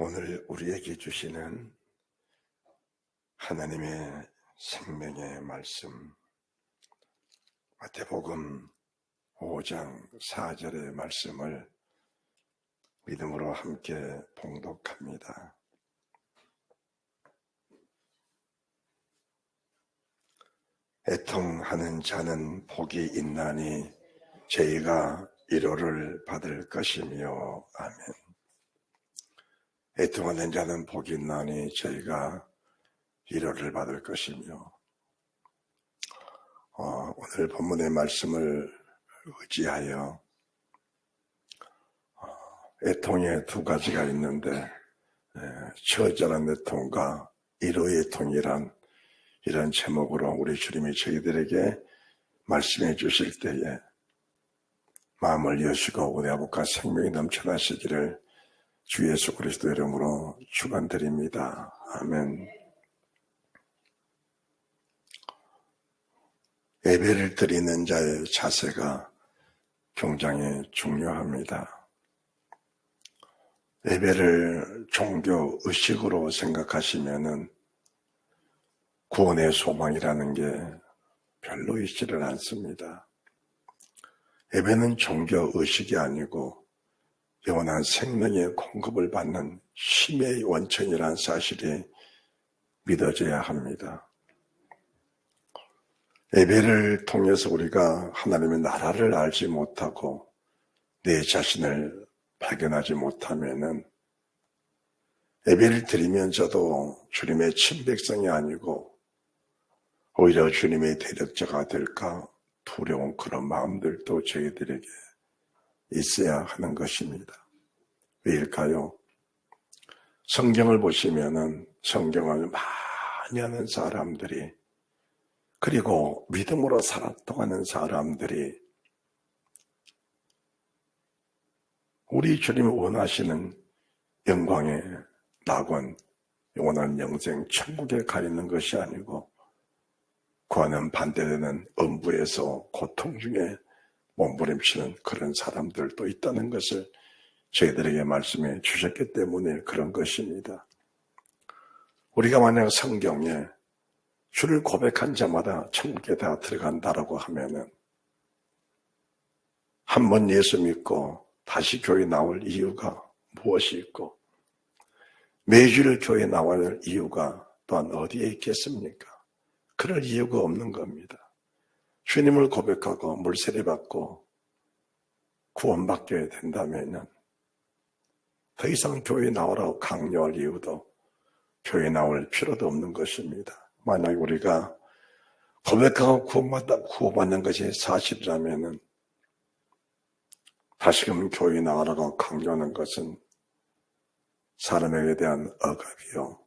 오늘 우리에게 주시는 하나님의 생명의 말씀, 마태복음 5장 4절의 말씀을 믿음으로 함께 봉독합니다. 애통하는 자는 복이 있나니 저희가 위로를 받을 것이며. 아멘. 애통하는 자는 복이 있나니 저희가 위로를 받을 것이며. 오늘 본문의 말씀을 의지하여 애통에 두 가지가 있는데, 처절한 애통과 위로의 애통이란 이런 제목으로 우리 주님이 저희들에게 말씀해 주실 때에 마음을 여시고 은혜 복과 생명이 넘쳐나시기를 주 예수 그리스도 이름으로 축원드립니다. 아멘. 예배를 드리는 자의 자세가 굉장히 중요합니다. 예배를 종교 의식으로 생각하시면은 구원의 소망이라는 게 별로 있지를 않습니다. 예배는 종교 의식이 아니고 영원한 생명의 공급을 받는 힘의 원천이라는 사실이 믿어져야 합니다. 예배를 통해서 우리가 하나님의 나라를 알지 못하고 내 자신을 발견하지 못하면은 예배를 드리면서도 주님의 친백성이 아니고 오히려 주님의 대적자가 될까 두려운 그런 마음들도 저희들에게 있어야 하는 것입니다. 왜일까요? 성경을 보시면은 성경을 많이 하는 사람들이, 그리고 믿음으로 살아가는 사람들이 우리 주님이 원하시는 영광의 낙원, 영원한 영생, 천국에 가 있는 것이 아니고 그와는 반대되는 음부에서 고통 중에 몸부림치는 그런 사람들도 있다는 것을 저희들에게 말씀해 주셨기 때문에 그런 것입니다. 우리가 만약 성경에 주를 고백한 자마다 천국에 다 들어간다라고 하면은 한 번 예수 믿고 다시 교회 나올 이유가 무엇이 있고 매주일 교회 나와야 할 이유가 또한 어디에 있겠습니까? 그럴 이유가 없는 겁니다. 주님을 고백하고 물세례 받고 구원받게 된다면 더 이상 교회 나오라고 강요할 이유도 교회 나올 필요도 없는 것입니다. 만약 우리가 고백하고 구원받는 것이 사실이라면 다시금 교회 나오라고 강요하는 것은 사람에게 대한 억압이요,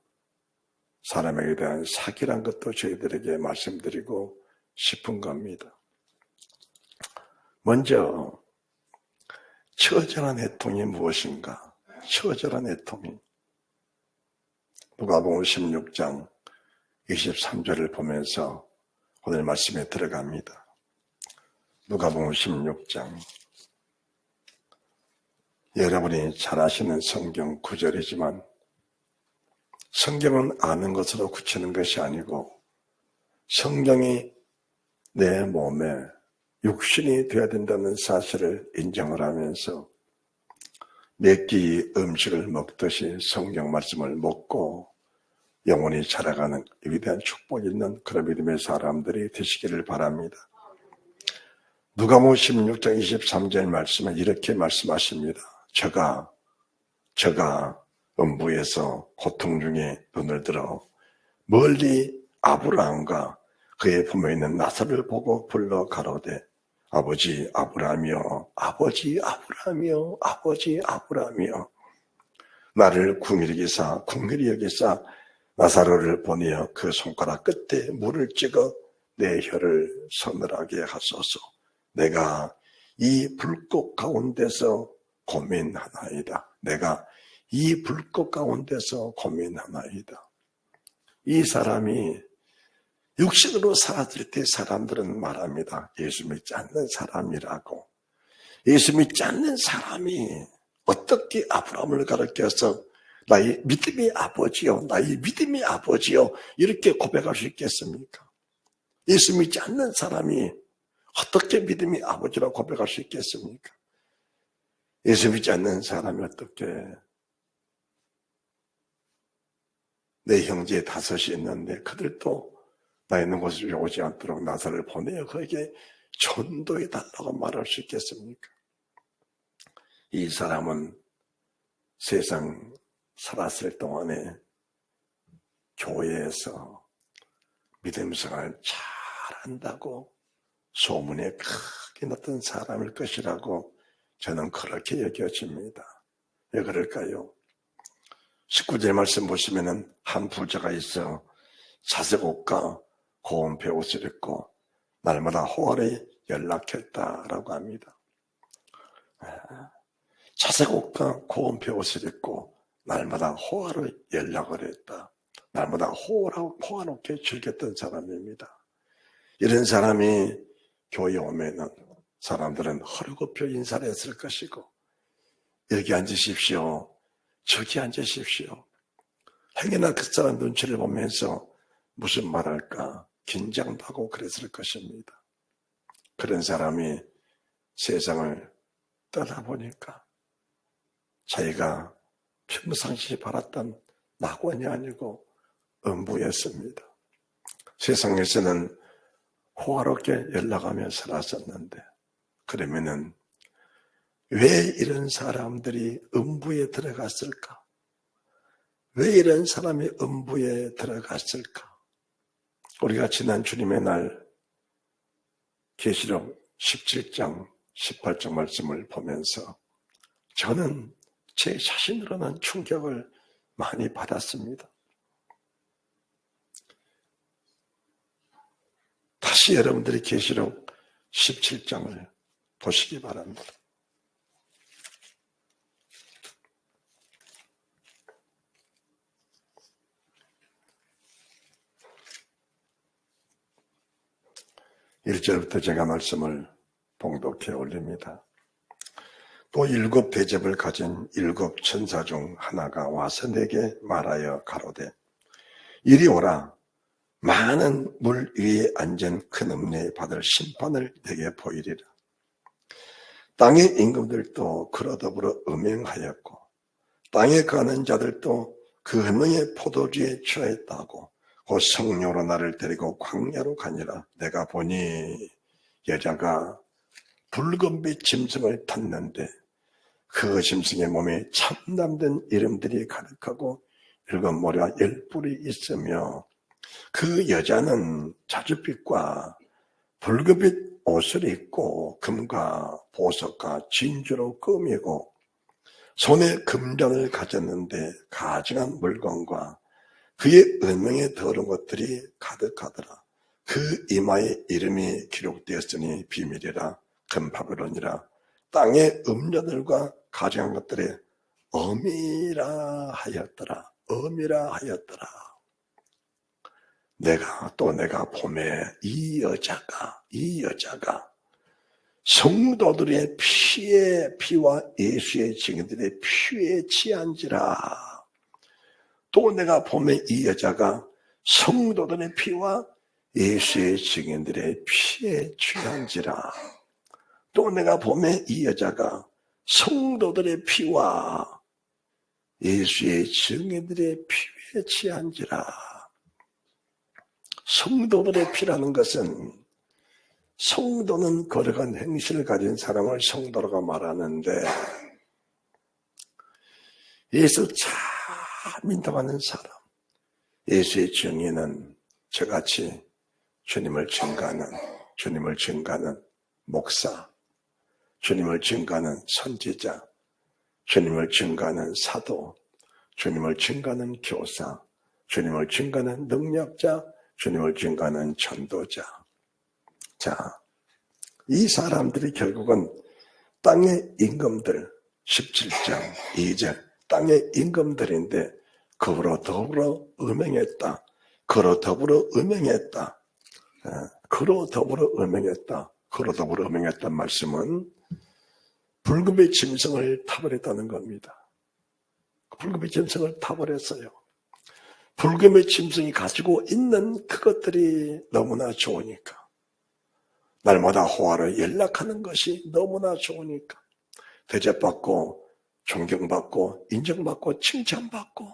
사람에게 대한 사기란 것도 저희들에게 말씀드리고 싶은 겁니다. 먼저 처절한 애통이 무엇인가? 처절한 애통이 누가복음 16장 23절을 보면서 오늘 말씀에 들어갑니다. 누가복음 16장, 여러분이 잘 아시는 성경 구절이지만 성경은 아는 것으로 그치는 것이 아니고 성경이 내 몸에 육신이 되어야 된다는 사실을 인정을 하면서 몇 끼 음식을 먹듯이 성경 말씀을 먹고 영원히 자라가는 위대한 축복이 있는 그런 믿음의 사람들이 되시기를 바랍니다. 누가복음 16장 23절 말씀은 이렇게 말씀하십니다. 저가 음부에서 고통 중에 눈을 들어 멀리 아브라함과 그의 품에 있는 나사로를 보고 불러 가로되 아버지 아브라함이여, 아버지 아브라함이여, 아버지 아브라함이여, 나를 긍휼히 여기사 나사로를 보내어 그 손가락 끝에 물을 찍어 내 혀를 서늘하게 하소서. 내가 이 불꽃 가운데서 고민하나이다. 내가 이 불꽃 가운데서 고민하나이다. 이 사람이 육신으로 살았을 때 사람들은 말합니다. 예수 믿지 않는 사람이라고. 예수 믿지 않는 사람이 어떻게 아브라함을 가르쳐서 나의 믿음의 아버지요, 나의 믿음의 아버지요, 이렇게 고백할 수 있겠습니까? 예수 믿지 않는 사람이 어떻게 믿음의 아버지라고 고백할 수 있겠습니까? 예수 믿지 않는 사람이 어떻게 내 형제 5이 있는데 그들도 나 있는 곳을 오지 않도록 나사를 보내어 그에게 전도해 달라고 말할 수 있겠습니까? 이 사람은 세상 살았을 동안에 교회에서 믿음생활을 잘한다고 소문에 크게 났던 사람일 것이라고 저는 그렇게 여겨집니다. 왜 그럴까요? 19절 말씀 보시면은 한 부자가 있어 자색 옷과 고운 베옷을 입고 날마다 호화를 연락했다라고 합니다. 자색 옷과 고운 베옷을 입고 날마다 호화를 연락을 했다. 날마다 호화롭게 즐겼던 사람입니다. 이런 사람이 교회에 오면은 사람들은 허리굽혀 인사를 했을 것이고, 여기 앉으십시오, 저기 앉으십시오. 행여나 그 사람 눈치를 보면서 무슨 말할까 긴장도 하고 그랬을 것입니다. 그런 사람이 세상을 떠나보니까 자기가 평상시 바랐던 낙원이 아니고 음부였습니다. 세상에서는 호화롭게 연락하며 살았었는데, 그러면은 왜 이런 사람들이 음부에 들어갔을까? 왜 이런 사람이 음부에 들어갔을까? 우리가 지난 주님의 날 계시록 17장 18장 말씀을 보면서 저는 제 자신으로는 충격을 많이 받았습니다. 다시 여러분들이 계시록 17장을 보시기 바랍니다. (1절부터) 제가 말씀을 봉독해 올립니다. 또 7 대접을 가진 7 천사 중 하나가 와서 내게 말하여 가로되 이리 오라. 많은 물 위에 앉은 큰 음녀에 받을 심판을 내게 보이리라. 땅의 임금들도 그로 더불어 음행하였고 땅에 거하는 자들도 그 음행의 포도주에 취하였다고 곧 성령으로 나를 데리고 광야로 가니라. 내가 보니 여자가 붉은빛 짐승을 탔는데 그 짐승의 몸에 참남된 이름들이 가득하고 붉은 모래와 10뿔이 있으며 그 여자는 자줏빛과 붉은빛 옷을 입고 금과 보석과 진주로 꾸미고 손에 금잔을 가졌는데 가증한 물건과 그의 음행에 더러운 것들이 가득하더라. 그 이마에 이름이 기록되었으니 비밀이라 금 바벨론이라 땅의 음녀들과 가증한 것들의 어미라 하였더라. 어미라 하였더라. 내가 봄에 이 여자가 성도들의 피와 예수의 증인들의 피에 취한지라. 또 내가 봄에 이 여자가 성도들의 피와 예수의 증인들의 피에 취한지라. 또 내가 봄에 이 여자가 성도들의 피와 예수의 증인들의 피에 취한지라. 성도들의 피라는 것은 성도는 거룩한 행실을 가진 사람을 성도라고 말하는데 예수 참 민감하는 사람, 예수의 증인은 저같이 주님을 증거하는 목사, 주님을 증거하는 선지자, 주님을 증거하는 사도, 주님을 증거하는 교사, 주님을 증거하는 능력자, 주님을 증거하는 전도자. 자, 이 사람들이 결국은 땅의 임금들, 17장 2절 땅의 임금들인데 그로 더불어 음행했다. 그로 더불어 음행했다. 그로 더불어 음행했단 말씀은 붉은빛 짐승을 타버렸다는 겁니다. 붉은빛 짐승을 타버렸어요. 붉은빛 짐승이 가지고 있는 그것들이 너무나 좋으니까, 날마다 호화를 연락하는 것이 너무나 좋으니까, 대접받고 존경받고 인정받고 칭찬받고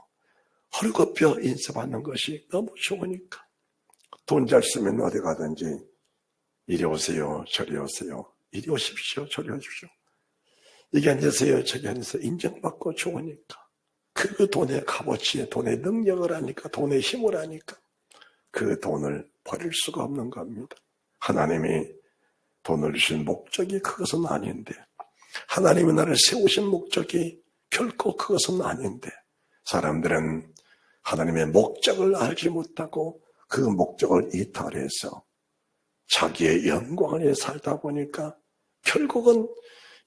헐겁혀 인사받는 것이 너무 좋으니까, 돈 잘 쓰면 어디 가든지 이리 오세요 저리 오세요, 이리 오십시오 저리 오십시오, 여기 앉으세요 저기 앉으세요, 인정받고 좋으니까, 그 돈의 값어치에 돈의 능력을 아니까, 돈의 힘을 아니까 그 돈을 버릴 수가 없는 겁니다. 하나님이 돈을 주신 목적이 그것은 아닌데, 하나님이 나를 세우신 목적이 결코 그것은 아닌데, 사람들은 하나님의 목적을 알지 못하고 그 목적을 이탈해서 자기의 영광을 위해 살다 보니까 결국은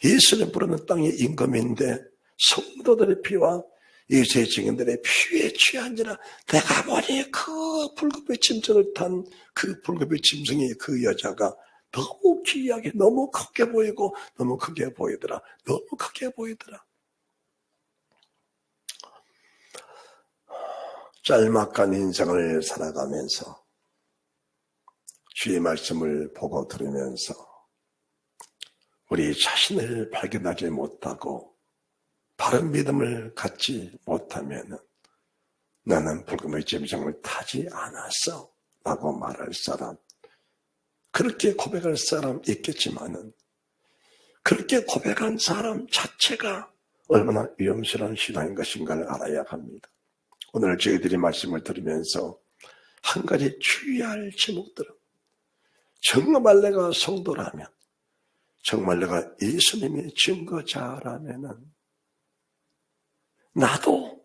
예수를 부르는 땅의 임금인데 성도들의 피와 예수의 증인들의 피에 취한지라 내가 보니 그 붉은빛 짐승을 탄 그 붉은빛 짐승의 그 여자가 너무 기이하게 너무 크게 보이고 너무 크게 보이더라. 너무 크게 보이더라. 짤막한 인생을 살아가면서 주의 말씀을 보고 들으면서 우리 자신을 발견하지 못하고 바른 믿음을 갖지 못하면 나는 붉은빛 짐승을 타지 않았어 라고 말할 사람, 그렇게 고백할 사람 있겠지만은 그렇게 고백한 사람 자체가 얼마나 위험스러운 신앙인 것인가를 알아야 합니다. 오늘 저희들이 말씀을 들으면서 한 가지 주의할 제목들은, 정말 내가 성도라면, 정말 내가 예수님의 증거자라면은 나도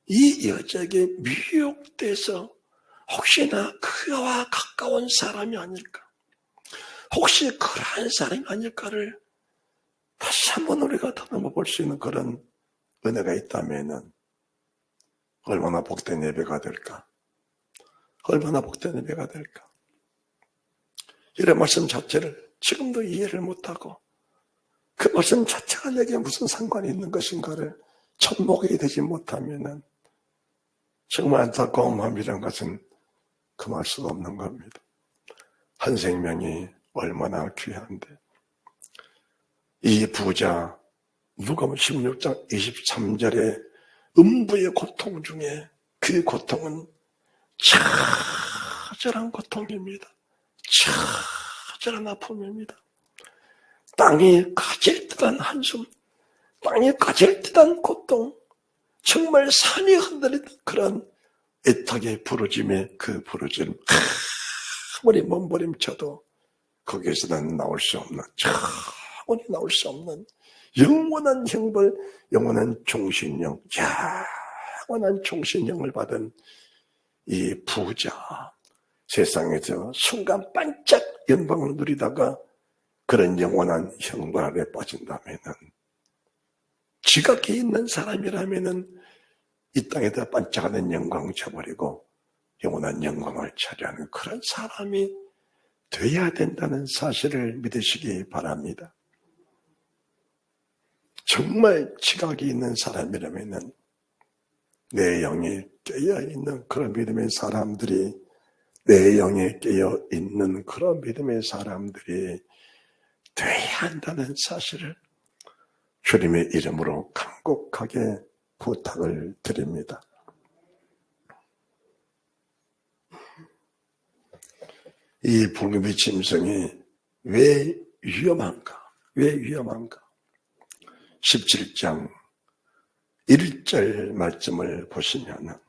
이 여자에게 미혹돼서 혹시나 그와 가까운 사람이 아닐까, 혹시 그러한 사람이 아닐까를 다시 한번 우리가 다듬어 볼 수 있는 그런 은혜가 있다면은 얼마나 복된 예배가 될까, 얼마나 복된 예배가 될까. 이런 말씀 자체를 지금도 이해를 못하고 그 말씀 자체가 내게 무슨 상관이 있는 것인가를 접목이 되지 못하면은 정말 안타까운 마음이라는 것은 금할 수가 없는 겁니다. 한 생명이 얼마나 귀한데, 이 부자 누가복음 16장 23절에 음부의 고통 중에 그 고통은 처절한 고통입니다. 처절한 아픔입니다. 땅이 가질 듯한 한숨, 땅이 가질 듯한 고통, 정말 산이 흔들리는 그런 애타게 부르짐의 그 부르짐, 아무리 몸부림쳐도 거기에서는 나올 수 없는, 차원히 나올 수 없는 영원한 형벌, 영원한 종신령, 영원한 종신령을 받은 이 부자, 세상에서 순간 반짝 영광을 누리다가 그런 영원한 형벌 아래 빠진다면은, 지각해 있는 사람이라면은 이 땅에다 반짝하는 영광을 쳐버리고 영원한 영광을 차지하는 그런 사람이 돼야 된다는 사실을 믿으시기 바랍니다. 정말 지각이 있는 사람이라면 내 영에 깨어있는 그런 믿음의 사람들이, 내 영에 깨어있는 그런 믿음의 사람들이 돼야 한다는 사실을 주님의 이름으로 간곡하게 부탁을 드립니다. 이 붉은빛 짐승이 왜 위험한가? 왜 위험한가? 17장 1절 말씀을 보시면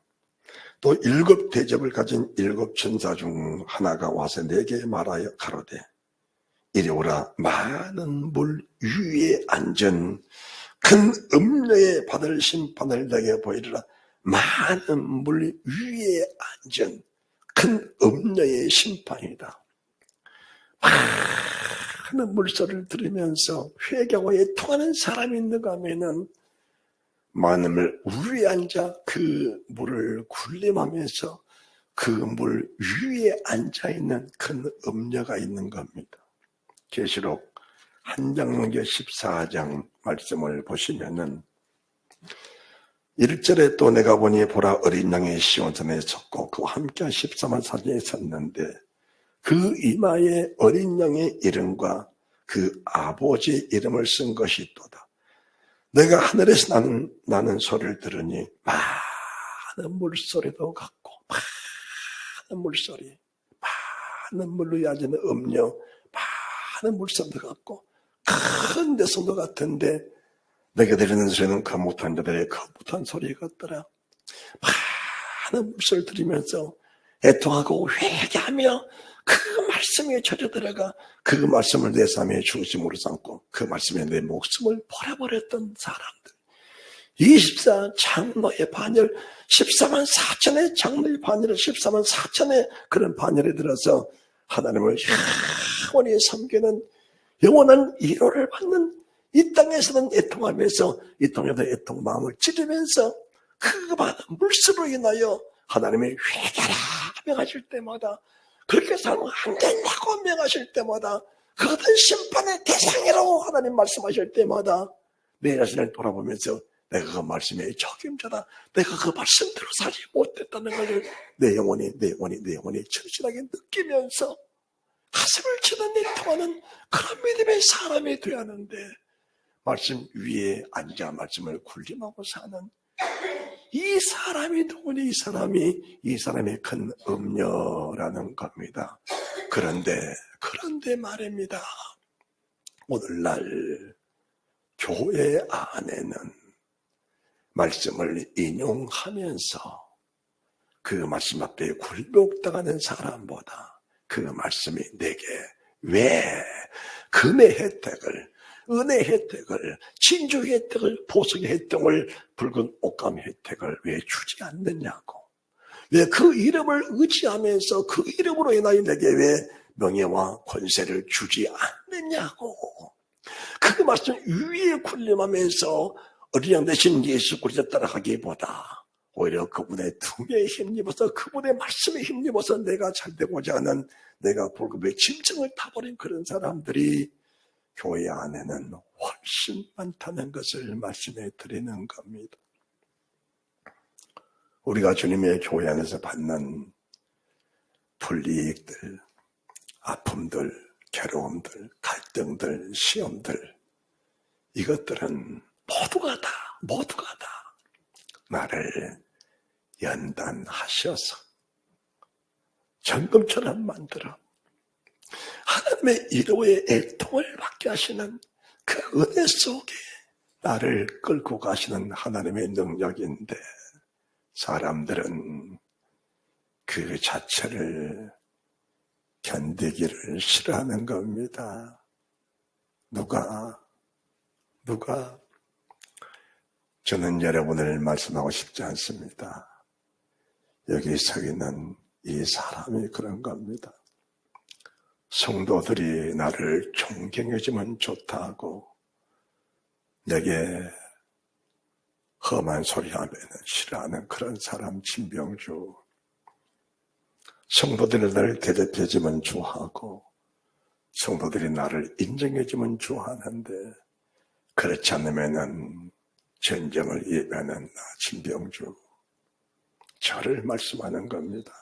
또 7 대접을 가진 7 천사 중 하나가 와서 내게 말하여 가로되 이리 오라. 많은 물 위에 앉은 큰 음녀의 받을 심판을 내게 보이리라. 많은 물 위에 앉은 큰 음녀의 심판이다. 많은 물소리를 들으면서 회개하고 애통하는 사람이 있는가 하면은 많은 물 위에 앉아 그 물을 군림하면서 그 물 위에 앉아있는 큰 음녀가 있는 겁니다. 계시록 한 장 넘겨 14장 말씀을 보시면은 1절에 또 내가 보니 보라 어린 양의 시온산에 섰고 그와 함께한 14만 사진이 섰는데 그 이마에 어린 양의 이름과 그 아버지의 이름을 쓴 것이 또다. 내가 하늘에서 나는 소리를 들으니 많은 물소리도 같고 많은 물소리, 많은 물로 야지는 음료, 많은 물소리도 같고 큰 대성도 같은데 내게 들리는 소리는 그 못한 자들의 그 못한 소리 같더라. 많은 물소리를 들으면서 애통하고 회개하며 그 말씀에 젖어 들어가 그 말씀을 내 삶의 중심으로 삼고 그 말씀에 내 목숨을 버려버렸던 사람들. 24 장로의 반열, 14만 4천의 장로의 반열을 14만 4천의 그런 반열에 들어서 하나님을 영원히 섬기는 영원한 위로를 받는 이 땅에서는 애통하면서 이 땅에서 애통 마음을 찌르면서 그 많은 물수로 인하여 하나님의 회개라 명하실 때마다 그렇게 살면 안 된다고 명하실 때마다 그것은 심판의 대상이라고 하나님 말씀하실 때마다 내 자신을 돌아보면서 내가 그 말씀의 적임자다. 내가 그 말씀대로 살지 못했다는 것을 내 영혼이 절실하게 느끼면서 가슴을 치는 애통하는 그런 믿음의 사람이 되어야 하는데 말씀 위에 앉아 말씀을 군림하고 사는 이 사람이 누구니 이 사람이 큰 음녀라는 겁니다. 그런데 말입니다. 오늘날 교회 안에는 말씀을 인용하면서 그 말씀 앞에 굴복당하는 사람보다 그 말씀이 내게 왜 금의 혜택을, 은혜의 혜택을, 진주의 혜택을, 보석의 혜택을, 붉은 옷감의 혜택을 왜 주지 않느냐고. 왜 그 이름을 의지하면서 그 이름으로 인하여 내게 왜 명예와 권세를 주지 않느냐고. 그 말씀 위에 군림하면서 어린 양 대신 예수 그리스도 따라가기보다 오히려 그분의 등에 힘입어서 그분의 말씀에 힘입어서 내가 잘 되고자 하는 내가 볼급의 짐승을 타버린 그런 사람들이 교회 안에는 훨씬 많다는 것을 말씀해 드리는 겁니다. 우리가 주님의 교회 안에서 받는 불이익들, 아픔들, 괴로움들, 갈등들, 시험들 이것들은 모두가 다 나를 연단하셔서 정금처럼 만들어 하나님의 위로의 애통을 받게 하시는 그 은혜 속에 나를 끌고 가시는 하나님의 능력인데 사람들은 그 자체를 견디기를 싫어하는 겁니다. 누가? 저는 여러분을 말씀하고 싶지 않습니다. 여기 서 있는 이 사람이 그런 겁니다. 성도들이 나를 존경해주면 좋다고 내게 험한 소리 하면 싫어하는 그런 사람 진병주. 성도들이 나를 대접해주면 좋아하고 성도들이 나를 인정해주면 좋아하는데 그렇지 않으면은 전쟁을 예배하는 나 진병주. 저를 말씀하는 겁니다.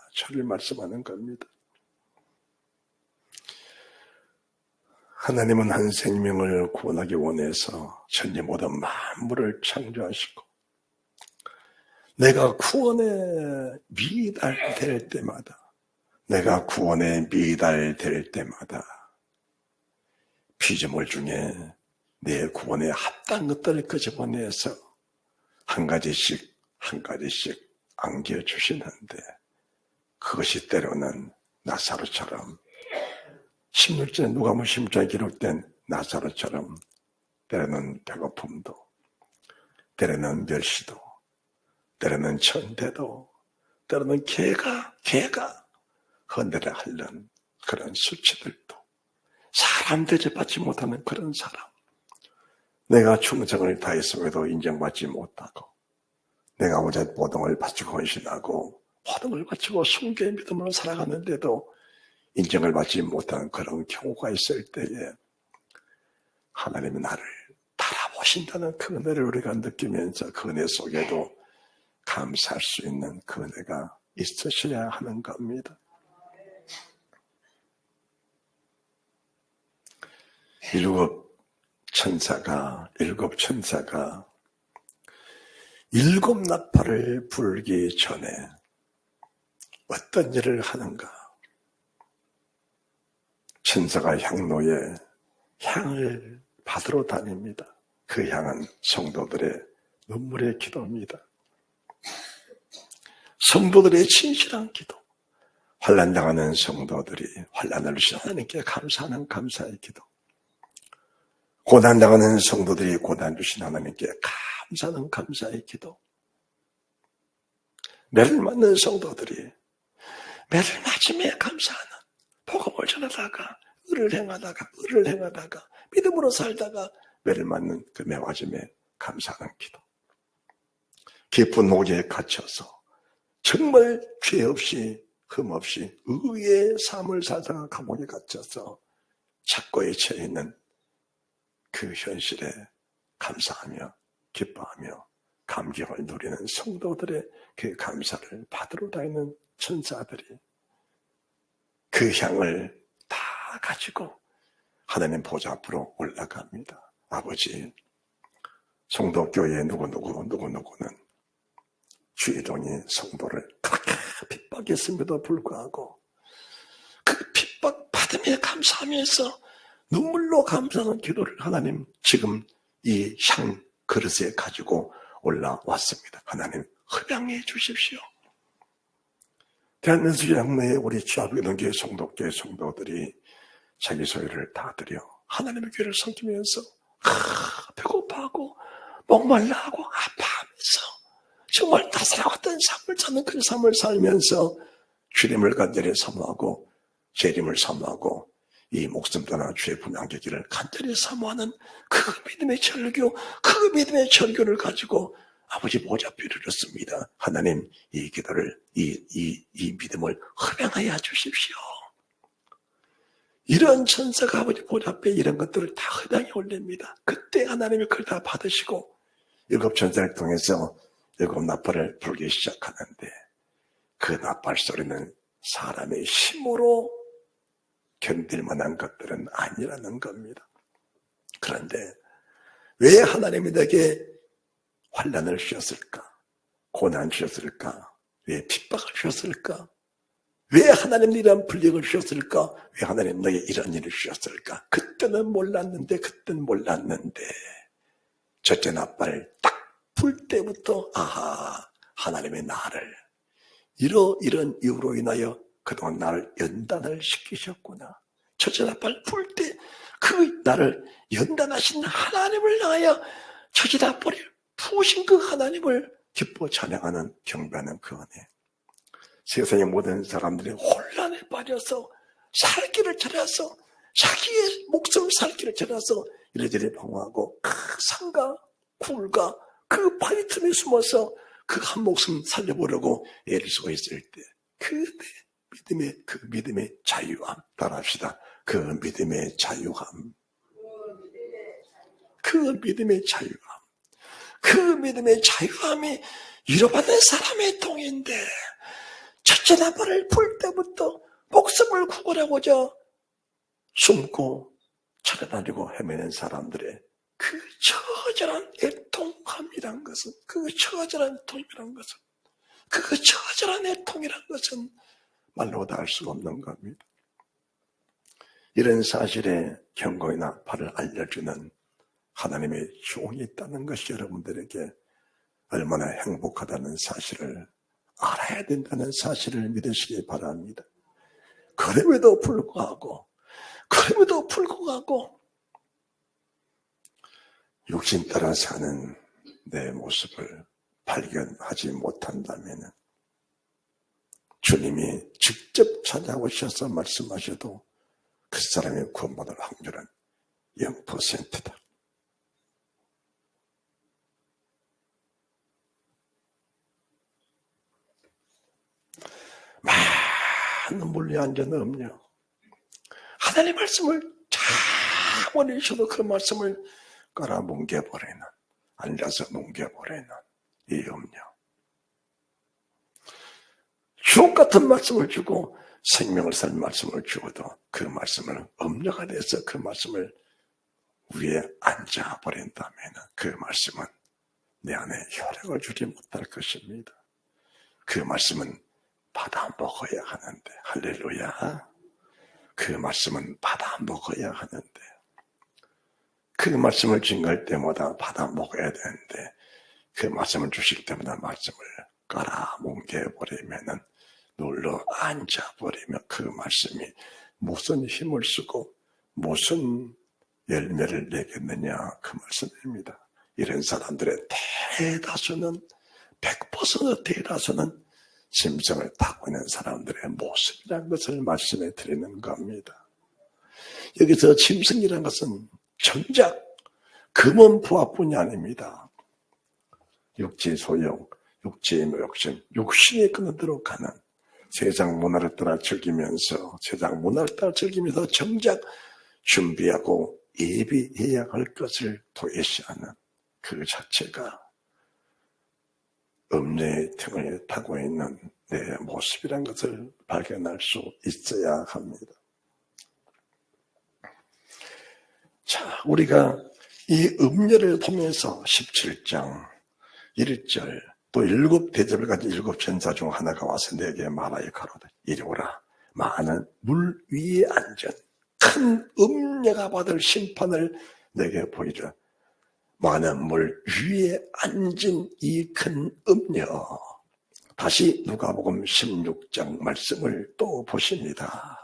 하나님은 한 생명을 구원하기 원해서 천지 모든 만물을 창조하시고 내가 구원에 미달될 때마다 피조물 중에 내 구원에 합당한 것들을 끄집어내서 한 가지씩 안겨주시는데 그것이 때로는 나사로처럼 16절에 누가복음 16장에 기록된 나사로처럼 때로는 배고픔도 때로는 멸시도 때로는 천대도 때로는 개가 헌데를 하려는 그런 수치들도 사람 대접받지 못하는 그런 사람 내가 충성을 다했음에도 인정받지 못하고 내가 어제 모동을 바치고 헌신하고 모동을 바치고 순교의 믿음으로 살아가는데도 인정을 받지 못하는 그런 경우가 있을 때에 하나님이 나를 바라보신다는 그 은혜를 우리가 느끼면서 그 은혜 속에도 감사할 수 있는 그 은혜가 있으셔야 하는 겁니다. 일곱 천사가 일곱 나팔을 불기 전에 어떤 일을 하는가? 천사가 향로에 향을 받으러 다닙니다. 그 향은 성도들의 눈물의 기도입니다. 성도들의 진실한 기도, 환난당하는 성도들이 환난을 주신 하나님께 감사하는 감사의 기도, 고난당하는 성도들이 고난 주신 하나님께 감사하는 감사의 기도, 매를 맞는 성도들이 매를 맞음에 감사하는, 복음을 전하다가 의를 행하다가 믿음으로 살다가 매를 맞는 그 매맞음에 감사하는 기도, 깊은 목에 갇혀서 정말 죄 없이 흠 없이 의의 삶을 살다가 감옥에 갇혀서 착고에 처해 있는 그 현실에 감사하며 기뻐하며 감격을 누리는 성도들의 그 감사를 받으러 다니는 천사들이 그 향을 다 가지고 하나님 보좌 앞으로 올라갑니다. 아버지, 성도교회 누구누구는 주의동이 성도를 그렇게 핍박했음에도 불구하고 그 핍박 받음에 감사하면서 눈물로 감사하는 기도를 하나님 지금 이 향 그릇에 가지고 올라왔습니다. 하나님 허락해 주십시오. 대한민국 양내에 우리 주합교회 성도교회 성도들이 자기 소유를 다 드려 하나님의 교회를 섬기면서 배고파하고 목말라하고 아파하면서 정말 다스라웠던 삶을 찾는 그 삶을 살면서 주님을 간절히 사모하고 재림을 사모하고 이 목숨 떠나 주의 분양되기를 간절히 사모하는 그 믿음의 절교, 그 믿음의 절교를 가지고 아버지 보좌앞에 이르렀습니다. 하나님 이 기도를 이 믿음을 허락하여 주십시오. 이런 천사가 아버지 보좌앞에 이런 것들을 다 허락해 올립니다. 그때 하나님이 그걸 다 받으시고 일곱 천사를 통해서 일곱 나팔을 불기 시작하는데 그 나팔 소리는 사람의 힘으로 견딜 만한 것들은 아니라는 겁니다. 그런데 왜 하나님이 내게 환난을 주셨을까? 고난 주셨을까? 왜 핍박을 주셨을까? 왜 하나님 이런 불력을 주셨을까? 왜 하나님 너에게 이런 일을 주셨을까? 그때는 몰랐는데 첫째 나팔 딱 불 때부터 아하, 하나님의 나를 이런 이유로 인하여 그동안 나를 연단을 시키셨구나. 첫째 나팔 불 때 그 나를 연단하신 하나님을 향하여 첫째 나팔을 부으신 그 하나님을 기뻐 찬양하는 경배하는 그 은혜. 세상의 모든 사람들이 혼란에 빠져서 살길을 찾아서 자기의 목숨 살길을 찾아서 이래저래 방황하고 그 산과 굴과 그 바위 틈에 숨어서 그 한 목숨 살려보려고 애를 쓰고 있을 때 그 믿음의 자유함 따라합시다. 그 믿음의 자유함. 그 믿음의 자유함이 잃어받는 사람의 통인데 첫째 나팔을 불 때부터 목숨을 구걸하고자 숨고 찾아다니고 헤매는 사람들의 그 처절한 애통이란 것은 말로 다 할 수가 없는 겁니다. 이런 사실에 경고의 나팔을 알려주는 하나님의 종이 있다는 것이 여러분들에게 얼마나 행복하다는 사실을 알아야 된다는 사실을 믿으시기 바랍니다. 그럼에도 불구하고 육신 따라 사는 내 모습을 발견하지 못한다면 주님이 직접 찾아오셔서 말씀하셔도 그 사람의 구원받을 확률은 0%다. 많은 물리안전 음료 하나님의 말씀을 잘 원하셔도 그 말씀을 깔아 뭉개버리는, 앉아서 뭉개버리는 이 음료. 주옥 같은 말씀을 주고 생명을 살 말씀을 주어도 그 말씀을 음료가 돼서 그 말씀을 위에 앉아버린다면 그 말씀은 내 안에 효력을 주지 못할 것입니다. 그 말씀은 받아 먹어야 하는데, 할렐루야. 그 말씀은 받아 먹어야 하는데, 그 말씀을 증거할 때마다 받아 먹어야 되는데, 그 말씀을 주실 때마다 말씀을 깔아뭉개버리면은 눌러 앉아버리면 그 말씀이 무슨 힘을 쓰고 무슨 열매를 내겠느냐, 그 말씀입니다. 이런 사람들의 대다수는 100% 대다수는 짐승을 타고 있는 사람들의 모습이라는 것을 말씀해 드리는 겁니다. 여기서 짐승이라는 것은 정작 금은 부하뿐이 아닙니다. 육지 소용, 육지의 욕심, 욕심이 끊어들어 가는 세상 문화를 따라 즐기면서 정작 준비하고 예비해야 할 것을 도외시하는 그 자체가 음녀의 등을 타고 있는 내 모습이란 것을 발견할 수 있어야 합니다. 자, 우리가 이 음녀를 보면서 17장 1절 또 7대접을 가진 7천사 중 하나가 와서 내게 말하여 가로되 이리 오라. 많은 물 위에 앉은 큰 음녀가 받을 심판을 내게 보이라. 많은 물 위에 앉은 이 큰 음녀. 다시 누가복음 16장 말씀을 또 보십니다.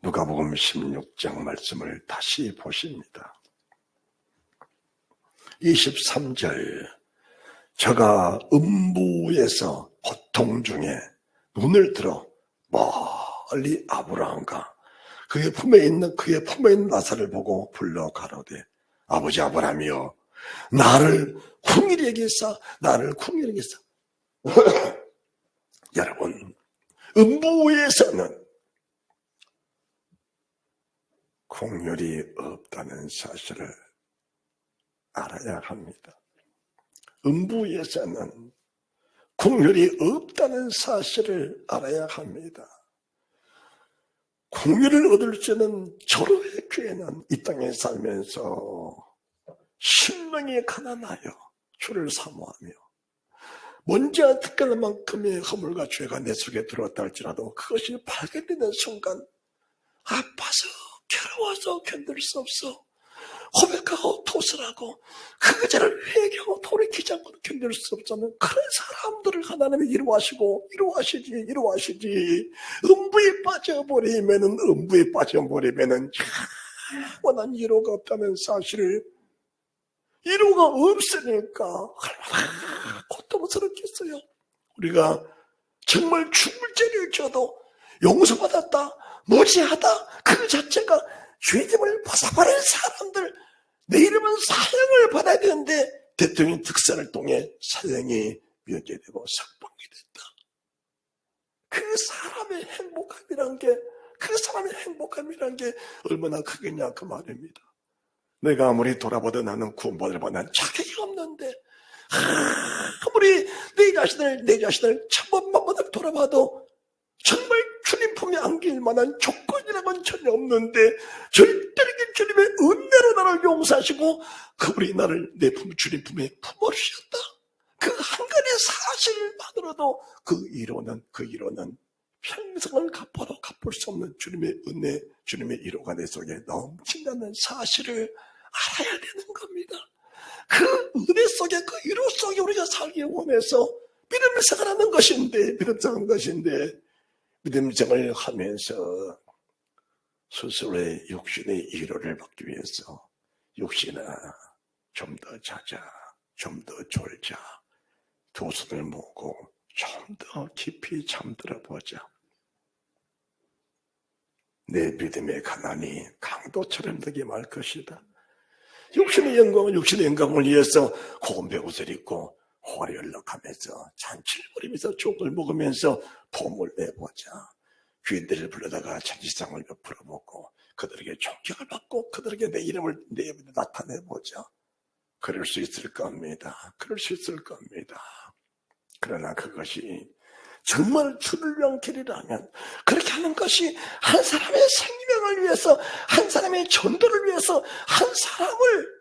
누가복음 16장 말씀을 다시 보십니다. 23절 저가 음부에서 고통 중에 눈을 들어 멀리 아브라함과 그의 품에 있는 나사를 보고 불러 가로되 아버지 아브라함이여 나를 궁일이 여기사 여러분 음부에서는 궁율이 없다는 사실을 알아야 합니다. 음부에서는 궁율이 없다는 사실을 알아야 합니다. 궁율을 얻을 수 있는 절호의 기회는 이 땅에 살면서 심령이 가난하여 주를 사모하며 먼저 특별한 만큼의 허물과 죄가 내 속에 들어왔다 할지라도 그것이 발견되는 순간 아파서 괴로워서 견딜 수 없어 고백하고 토설하고 그 죄를 회개하고 돌이키지 않고 견딜 수 없다는 그런 사람들을 하나님이 이루하시지 음부에 빠져버리면은 영원한 이루가 없다는 사실을 이루가 없으니까 얼마나 고통스럽겠어요. 우리가 정말 죽을 죄를 져도 용서받았다 무지하다 그 자체가 죄짐을 벗어버린 사람들 내 이름은 사형을 받아야 되는데 대통령 특사를 통해 사형이 면제되고 석방이 됐다. 그 사람의 행복함이란 게 얼마나 크겠냐 그 말입니다. 내가 아무리 돌아보도 나는 구원받을 만한 자격이 없는데 아무리 내 자신을 천번만번을 돌아봐도 정말 주님 품에 안길 만한 조건이라는 건 전혀 없는데 절대적인 주님의 은혜로 나를 용서하시고 그분이 나를 내 주님 품에 품어주셨다. 그 한 가지 사실만으로도 그 이로는 평생을 갚을 수 없는 주님의 은혜, 주님의 이로가 내 속에 넘친다는 사실을 알아야 되는 겁니다. 그 은혜 속에 그 이로 속에 우리가 살기 원해서 믿음을 생활하는 것인데 믿음 생활을 하면서 스스로의 육신의 위로를 받기 위해서 육신아 좀 더 자자, 좀 더 졸자, 두 손을 모으고 좀 더 깊이 잠들어 보자. 내 믿음의 가난이 강도처럼 되게 말 것이다. 육신의 영광을 위해서 고운 옷을 입고 호화연락하면서 잔치를 벌이면서 족을 먹으면서 폼을 내보자. 귀인들을 불러다가 잔치상을 베풀어 먹고 그들에게 존경을 받고 그들에게 내 이름을 나타내보자. 그럴 수 있을 겁니다. 그러나 그것이 정말 주를 위한 길이라면 그렇게 하는 것이 한 사람의 생명을 위해서, 한 사람의 전도를 위해서, 한 사람을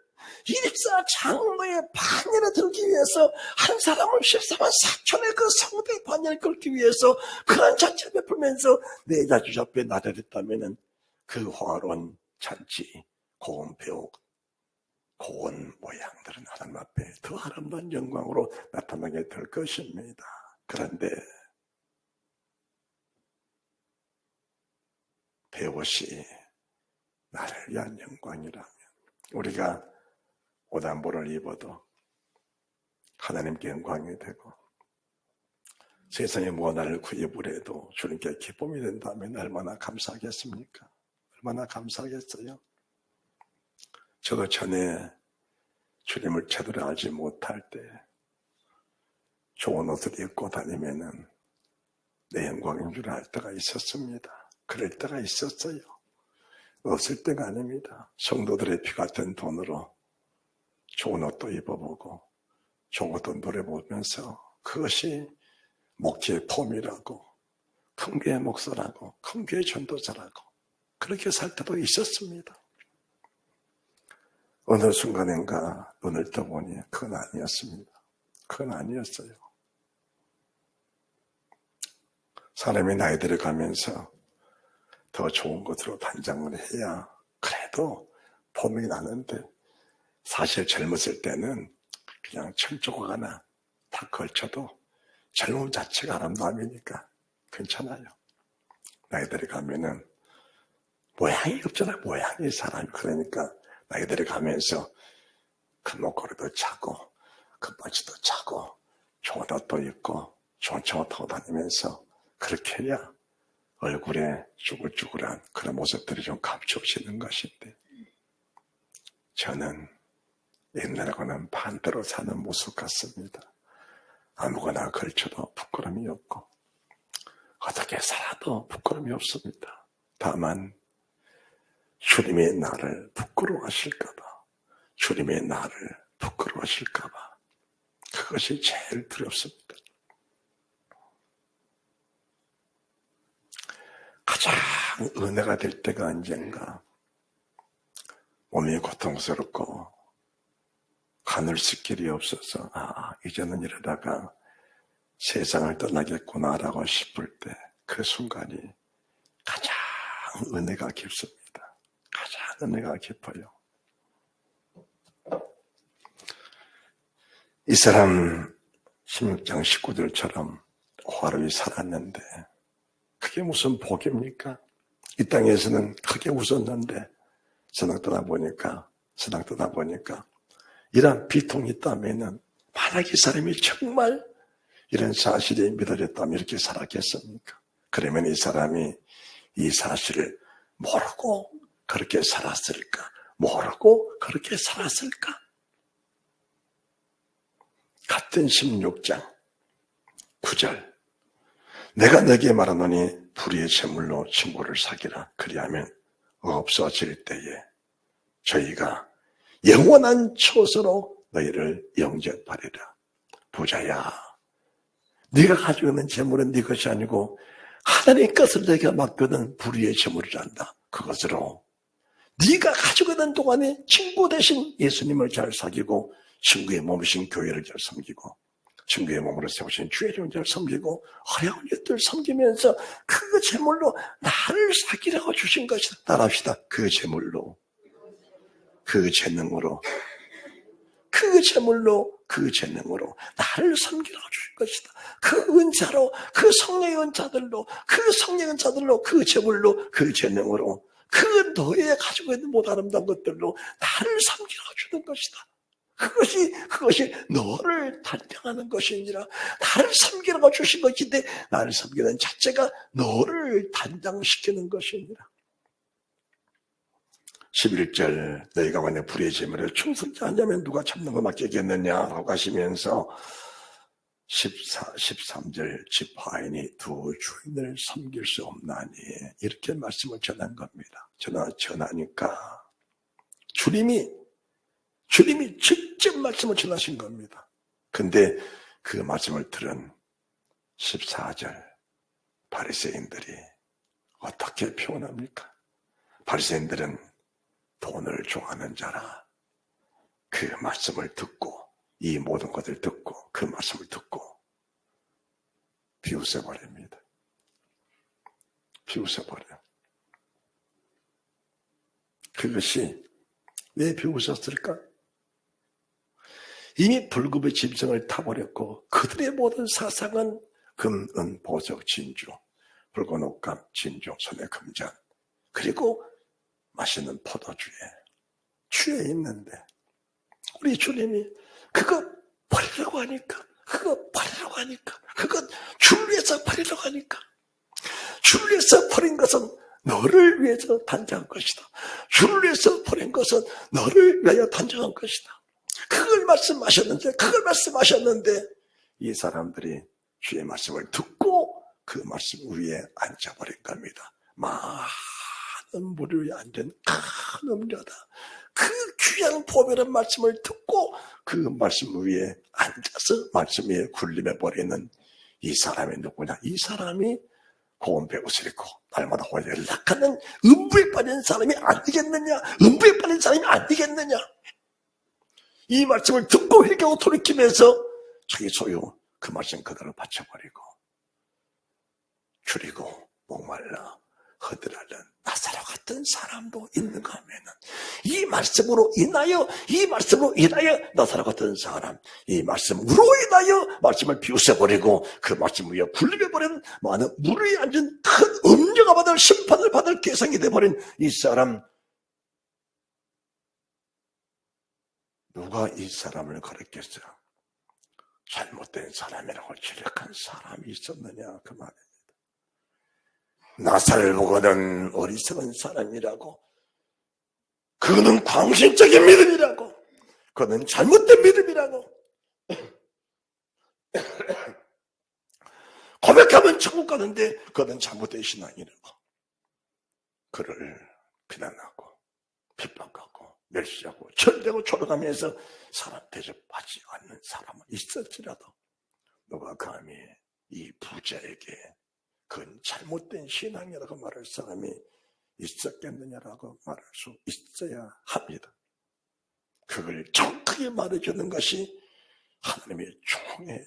일사 장로의 반열에 들기 위해서, 한 사람을 14만 4천의 그 성대 반열에 걸기 위해서 그런 잔치를 베풀면서 내 자주 앞에 나달했다면 그 화로운 잔치, 고운 배옥, 고운 모양들은 하나님 앞에 더 아름다운 영광으로 나타나게 될 것입니다. 그런데 배옷이 나를 위한 영광이라면 우리가 오단보를 입어도 하나님께 영광이 되고 세상의 무언가를 구입을 해도 주님께 기쁨이 된다면 얼마나 감사하겠습니까? 얼마나 감사하겠어요? 저도 전에 주님을 제대로 알지 못할 때 좋은 옷을 입고 다니면은 내 영광인 줄 알 때가 있었습니다. 그럴 때가 있었어요. 없을 때가 아닙니다. 성도들의 피 같은 돈으로 좋은 옷도 입어보고 좋은 옷도 노려보면서 그것이 목재의 폼이라고, 큰 교회 목사라고, 큰 교회 전도자라고 그렇게 살 때도 있었습니다. 어느 순간인가 눈을 떠보니 그건 아니었습니다. 그건 아니었어요. 사람이 나이 들어가면서 더 좋은 것으로 단장을 해야 그래도 폼이 나는데 사실 젊었을 때는 그냥 철조각 하나 다 걸쳐도 젊음 자체가 아름다움이니까 괜찮아요. 나이 들어가면은 모양이 없잖아요. 모양이 사람이. 그러니까 나이 들어가면서 큰 목걸이도 차고 큰 바지도 차고 좋은 옷도 입고 좋은 차도 타고 다니면서 그렇게 해야 얼굴에 쭈글쭈글한 그런 모습들이 좀 감춰지는 것인데 저는 옛날하고는 반대로 사는 모습 같습니다. 아무거나 걸쳐도 부끄러움이 없고 어떻게 살아도 부끄러움이 없습니다. 다만 주님이 나를 부끄러워하실까봐, 주님이 나를 부끄러워하실까봐 그것이 제일 두렵습니다. 가장 은혜가 될 때가 언젠가 몸이 고통스럽고 가눌 수 길이 없어서 이제는 이러다가 세상을 떠나겠구나라고 싶을 때 그 순간이 가장 은혜가 깊습니다. 가장 은혜가 깊어요. 이 사람 16장 19절처럼 화로이 살았는데 그게 무슨 복입니까? 이 땅에서는 크게 웃었는데 세상 떠나보니까 이런 비통이 있다면은 만약 이 사람이 정말 이런 사실이 믿어졌다면 이렇게 살았겠습니까? 그러면 이 사람이 이 사실을 모르고 그렇게 살았을까? 모르고 그렇게 살았을까? 같은 16장 9절 내가 너에게 말하노니 불의의 제물로 친구를 사기라. 그리하면 없어질 때에 저희가 영원한 처소로 너희를 영접하리라. 부자야, 네가 가지고 있는 재물은 네 것이 아니고 하나님 것을 내가 맡거든 불의의 제물이란다. 그것으로 네가 가지고 있는 동안에 친구 대신 예수님을 잘 사귀고 친구의 몸이신 교회를 잘 섬기고 친구의 몸으로 세우신 주의 이름을 잘 섬기고 어려운 일들 섬기면서 그 제물로 나를 사귀라고 주신 것이다. 따라합시다. 그 제물로, 그 재능으로, 그 제물로, 그 재능으로 나를 섬기라고 주신 것이다. 그 은사로, 그 성령의 은사들로, 그 성령의 은사들로, 그 제물로, 그 재능으로, 그 너의 가지고 있는 모든 아름다운 것들로 나를 섬기라고 주는 것이다. 그것이 너를 단장하는 것이 아니라 나를 섬기라고 주신 것인데 나를 섬기는 자체가 너를 단장시키는 것이 아니라 11절 너희가 만약 불의의 제물에 충성지 않냐면 누가 참는 거 맡기겠느냐라고 하시면서 13절 지파인이 두 주인을 섬길 수 없나니 이렇게 말씀을 전한 겁니다. 전하니까 주님이 직접 말씀을 전하신 겁니다. 근데 그 말씀을 들은 14절 바리새인들이 어떻게 표현합니까? 바리새인들은 돈을 좋아하는 자라 그 말씀을 듣고 이 모든 것을 듣고 그 말씀을 듣고 비웃어버립니다. 비웃어버려요. 그것이 왜 비웃었을까? 이미 불급의 짐승을 타버렸고 그들의 모든 사상은 금, 은, 보석, 진주, 붉은 옷감, 진주, 손에 금잔 그리고 맛있는 포도주에 취해 있는데 우리 주님이 그거 버리려고 하니까 그거 줄 위해서 버리려고 하니까 줄 위해서 버린 것은 너를 위해서 단장한 것이다. 줄 위해서 버린 것은 너를 위하여 단장한 것이다. 그걸 말씀하셨는데 이 사람들이 주의 말씀을 듣고 그 말씀 위에 앉아버린 겁니다. 많은 물 위에 앉은 큰 음료다. 그 귀한 보배로운 말씀을 듣고 그 말씀 위에 앉아서 말씀 위에 군림해버리는 이 사람이 누구냐? 이 사람이 고운배 옷을 입고 날마다 연락하는 음부에 빠진 사람이 아니겠느냐? 음부에 빠진 사람이 아니겠느냐? 이 말씀을 듣고 회개하고 돌이키면서 자기 소유 그 말씀 그대로 바쳐버리고 줄이고 목말라 허들하는 나사로 같은 사람도 있는가 하면은 이 말씀으로 인하여 나사로 같은 사람 이 말씀으로 인하여 말씀을 비웃어버리고 그 말씀 위에 굴림해버린 많은 물 위에 앉은 큰 음녀가 받을 심판을 받을 계상이 돼버린 이 사람 누가 이 사람을 가르쳤어요? 잘못된 사람이라고 지적한 사람이 있었느냐 그 말입니다. 나사를 보고는 어리석은 사람이라고 그는 광신적인 믿음이라고 그는 잘못된 믿음이라고 고백하면 천국 가는데 그는 잘못된 신앙이라고 그를 비난하고 핍박하고 멸시하고 철대고 초롱하면서 사람 대접하지 않는 사람은 있을지라도 누가 감히 이 부자에게 그건 잘못된 신앙이라고 말할 사람이 있었겠느냐라고 말할 수 있어야 합니다. 그걸 정확하게 말해주는 것이 하나님의 종의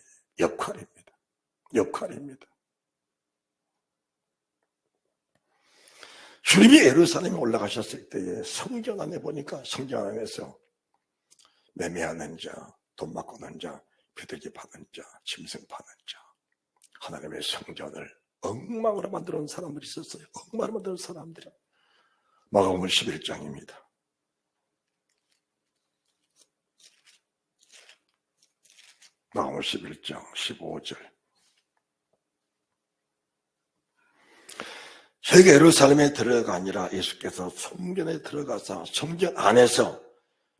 역할입니다. 주님이 예루살렘에 올라가셨을 때에 성전 안에 보니까 성전 안에서 매매하는 자, 돈 바꾸는 자, 비둘기 파는 자, 짐승 파는 자 하나님의 성전을 엉망으로 만들어 놓은 사람들이 있었어요. 엉망으로 만들어 놓은 사람들이. 마가복음 11장입니다. 마가복음 11장 15절. 저희가 예루살렘에 들어가 아니라 예수께서 성전에 들어가서 성전 안에서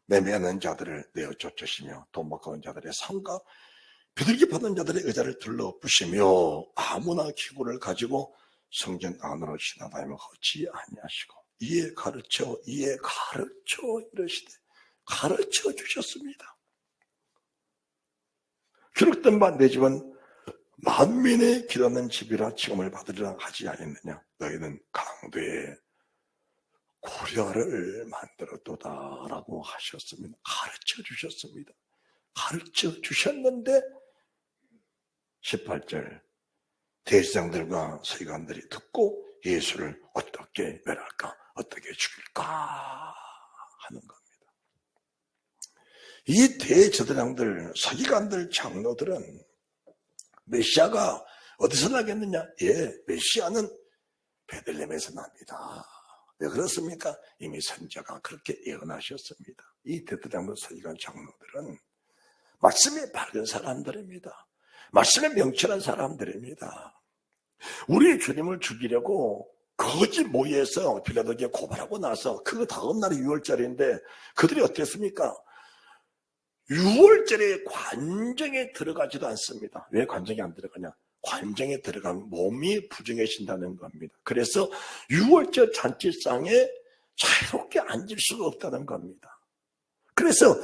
매매하는 자들을 내어 쫓으시며 돈 바꾸는 자들의 상가 비둘기 파는 자들의 의자를 둘러부시며 아무나 기구를 가지고 성전 안으로 지나다니며 걷지 아니하시고 이에 가르쳐 이러시되 가르쳐 주셨습니다. 기록된 바 내 집은 만민의 기도하는 집이라 칭함을 받으리라 하지 않았느냐. 너희는 강도의 고려를 만들었도다라고 하셨습니다. 가르쳐 주셨습니다. 가르쳐 주셨는데 18절 대제사장들과 서기관들이 듣고 예수를 어떻게 멸할까 어떻게 죽일까 하는 겁니다. 이 대제사장들 서기관들 장로들은 메시아가 어디서 나겠느냐? 메시아는 베들레헴에서 납니다. 왜 그렇습니까? 이미 선자가 그렇게 예언하셨습니다. 이 대제사장들 서기관 장로들은 말씀에 밝은 사람들입니다. 말씀에 명철한 사람들입니다. 우리 주님을 죽이려고 거짓 모의해서 빌라도에게 고발하고 나서 그 다음 날이 6월절인데 그들이 어땠습니까? 6월절에 관정에 들어가지도 않습니다. 왜 관정에 안 들어가냐? 관정에 들어가면 몸이 부정해진다는 겁니다. 그래서 6월절 잔치상에 자유롭게 앉을 수가 없다는 겁니다. 그래서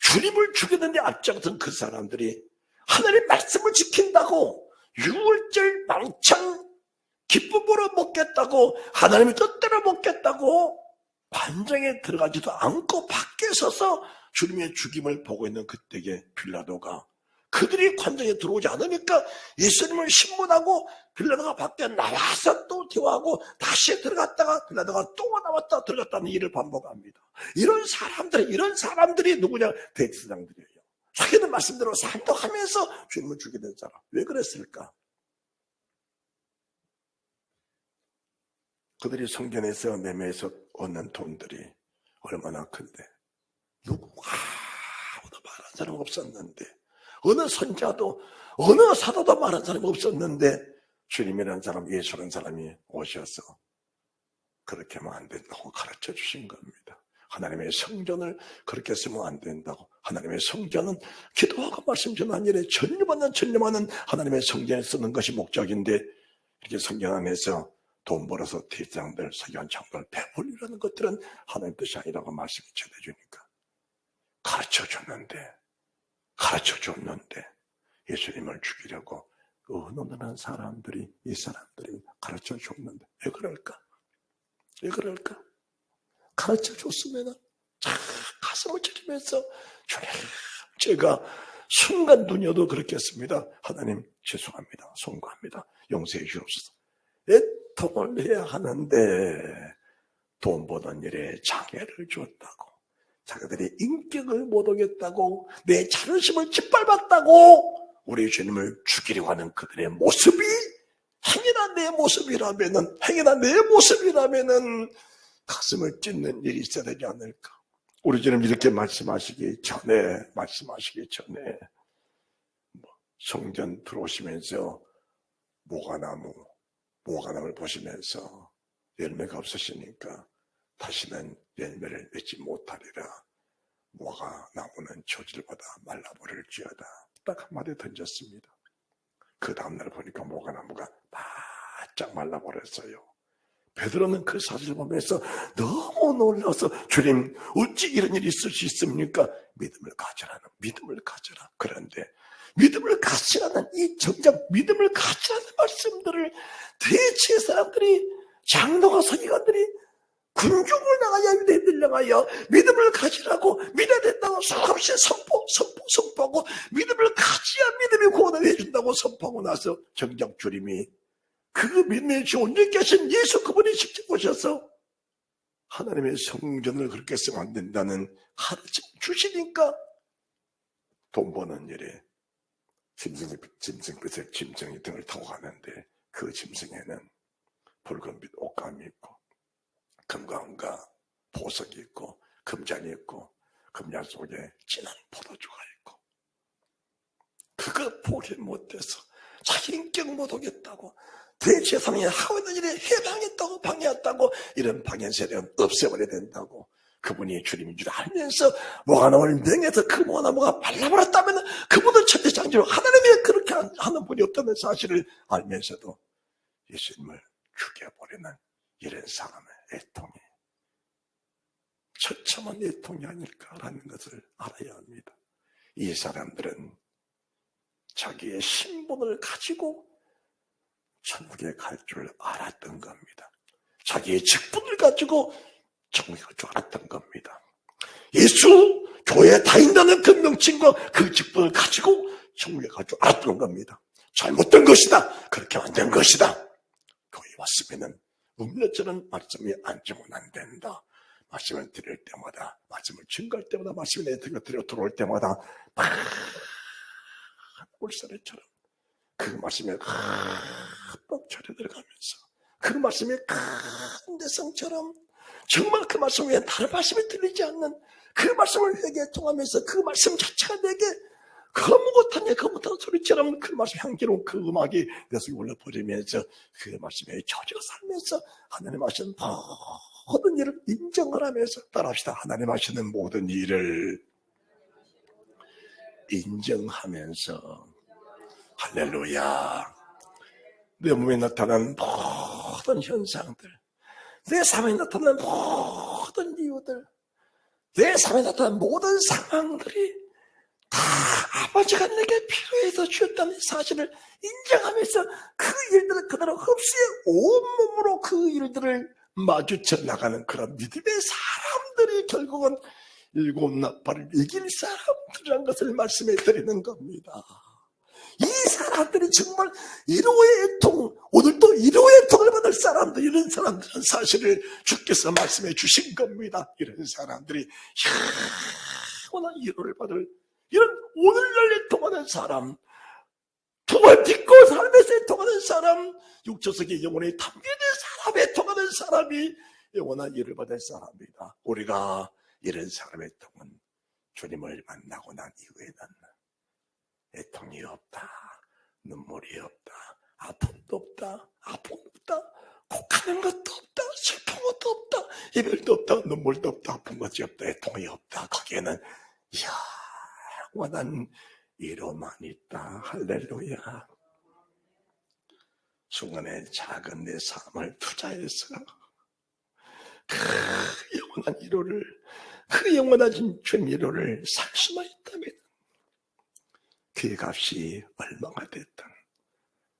주님을 죽였는데 앞장선 그 사람들이 하나님의 말씀을 지킨다고 유월절 만찬 기쁨으로 먹겠다고, 하나님의 뜻대로 먹겠다고 관장에 들어가지도 않고 밖에 서서 주님의 죽임을 보고 있는 그때에 빌라도가, 그들이 관장에 들어오지 않으니까 예수님을 신문하고 빌라도가 밖에 나와서 또 대화하고 다시 들어갔다가 빌라도가 또 나왔다 들어갔다는 일을 반복합니다. 이런 사람들이 누구냐? 대제사장들이에요. 자기는 말씀대로 산독하면서 주님을 죽게 된 사람. 왜 그랬을까? 그들이 성전에서 매매해서 얻는 돈들이 얼마나 큰데, 아무도 말한 사람 없었는데, 어느 선자도 어느 사도도 말한 사람이 없었는데 주님이라는 사람, 예수라는 사람이 오셔서 그렇게 하면 안 된다고 가르쳐 주신 겁니다. 하나님의 성전을 그렇게 쓰면 안 된다고. 하나님의 성전은 기도하고 말씀 전하는 일에 전념하는 하나님의 성전에 쓰는 것이 목적인데, 이렇게 성전 안에서 돈 벌어서 대제사장들, 서기관 장로를 배불리라는 것들은 하나님 뜻이 아니라고 말씀을 전해주니까 가르쳐 줬는데 예수님을 죽이려고 의논하는 사람들이, 이 사람들이 가르쳐 줬는데 왜 그럴까? 가르쳐 줬으면 가슴을 찢으면서 주님, 제가 순간 눈여도 그렇겠습니다. 하나님 죄송합니다. 송구합니다. 용서해 주옵소서. 애통을 해야 하는데 돈 버는 일에 장애를 줬다고, 자기들이 인격을 못 오겠다고, 내 자존심을 짓밟았다고 우리 주님을 죽이려고 하는 그들의 모습이 행여나 내 모습이라면은 가슴을 찢는 일이 있어야 되지 않을까? 우리 주님 이렇게 말씀하시기 전에 성전 들어오시면서 모가나무를 보시면서 열매가 없으시니까 다시는 열매를 맺지 못하리라. 모가나무는 저질보다 말라버릴지어다. 딱 한마디 던졌습니다. 그 다음날 보니까 모가나무가 바짝 말라버렸어요. 베드로는 그 사실을 보면서 너무 놀라서, 주님, 어찌 이런 일이 있을 수 있습니까? 믿음을 가져라. 그런데 믿음을 가지라는 정작 믿음을 가지라는 말씀들을 대제사장들이, 장로가, 서기관들이 군중을 나가야 유대인들 향하여 믿음을 가지라고, 믿어야 된다고 수없이 선포하고, 믿음을 가지야 믿음이 구원을 해준다고 선포하고 나서 정작 주님이 그 믿음의 주원에 계신 예수 그분이 직접 오셔서 하나님의 성전을 그렇게 쓰면 안 된다는 가르침 주시니까 돈 버는 일에 짐승이 등을 타고 가는데, 그 짐승에는 붉은빛 옷감이 있고 금광과 보석이 있고 금잔이 있고 금잔 속에 진한 포도주가 있고, 그거 포기 못해서 자기 인격 못 오겠다고, 대제사장이 하고 있는 일에 해방했다고, 방해했다고, 이런 방해세력은 없애버려야 된다고, 그분이 주님인 줄 알면서 모가나무를 명해서 그 모가나무가 말라버렸다면 그분은 천대장지로 하나님이 그렇게 하는 분이 없다는 사실을 알면서도 예수님을 죽여버리는 이런 사람의 애통이 처참한 애통이 아닐까라는 것을 알아야 합니다. 이 사람들은 자기의 신분을 가지고 천국에 갈 줄 알았던 겁니다. 자기의 직분을 가지고 천국에 갈 줄 알았던 겁니다. 예수 교회에 다닌다는 그 명칭과 그 직분을 가지고 천국에 갈 줄 알았던 겁니다. 잘못된 것이다. 그렇게 안 된 것이다. 교회에 왔으면 음료처럼 말씀이 안 주면 안 된다. 말씀을 드릴 때마다, 말씀을 증거할 때마다, 말씀이 내 등에 들어올 때마다 막 물살처럼 그 말씀에 빡 절에 들어가면서, 그 말씀에 큰 대성처럼 정말 그 말씀 외에 다른 말씀이 들리지 않는 그 말씀을 회개에 통하면서 그 말씀 자체가 내게 거뭇한 소리처럼 그 말씀 향기로운 그 음악이 내 속에 올라버리면서 그 말씀에 젖어 살면서 하나님 하시는 모든 일을 인정을 하면서 따라합시다. 하나님 하시는 모든 일을 인정하면서, 할렐루야. 내 몸에 나타난 모든 현상들, 내 삶에 나타난 모든 이유들, 내 삶에 나타난 모든 상황들이 다 아버지가 내게 필요해서 주셨다는 사실을 인정하면서 그 일들을 그대로 흡수해 온몸으로 그 일들을 마주쳐 나가는 그런 믿음의 사람들이 결국은 일곱 나팔을 이길 사람들이라는 것을 말씀해 드리는 겁니다. 이 사람들이 정말 1호의 애통, 오늘도 1호의 애통을 받을 사람들, 이런 사람들은 사실을 주께서 말씀해 주신 겁니다. 이런 사람들이 영원한 1호를 받을 이런 오늘날 애통하는 사람, 부활 믿고 삶에서 애통하는 사람, 육조석의 영혼에 담겨있는 사람에 애통하는 사람이 영원한 1호를 받을 사람입니다. 우리가 이런 사람의 애통은 주님을 만나고 난 이후에는 애통이 없다, 눈물이 없다, 아픔도 없다, 곡하는 것도 없다, 슬픈 것도 없다, 이별도 없다, 눈물도 없다, 아픈 것이 없다, 애통이 없다. 거기에는 영원한 위로만 있다. 할렐루야. 순간에 작은 내 삶을 투자해서 그 영원한 위로를, 그 영원한 주의 위로를 살 수만 있다면 그 값이 얼마가 됐든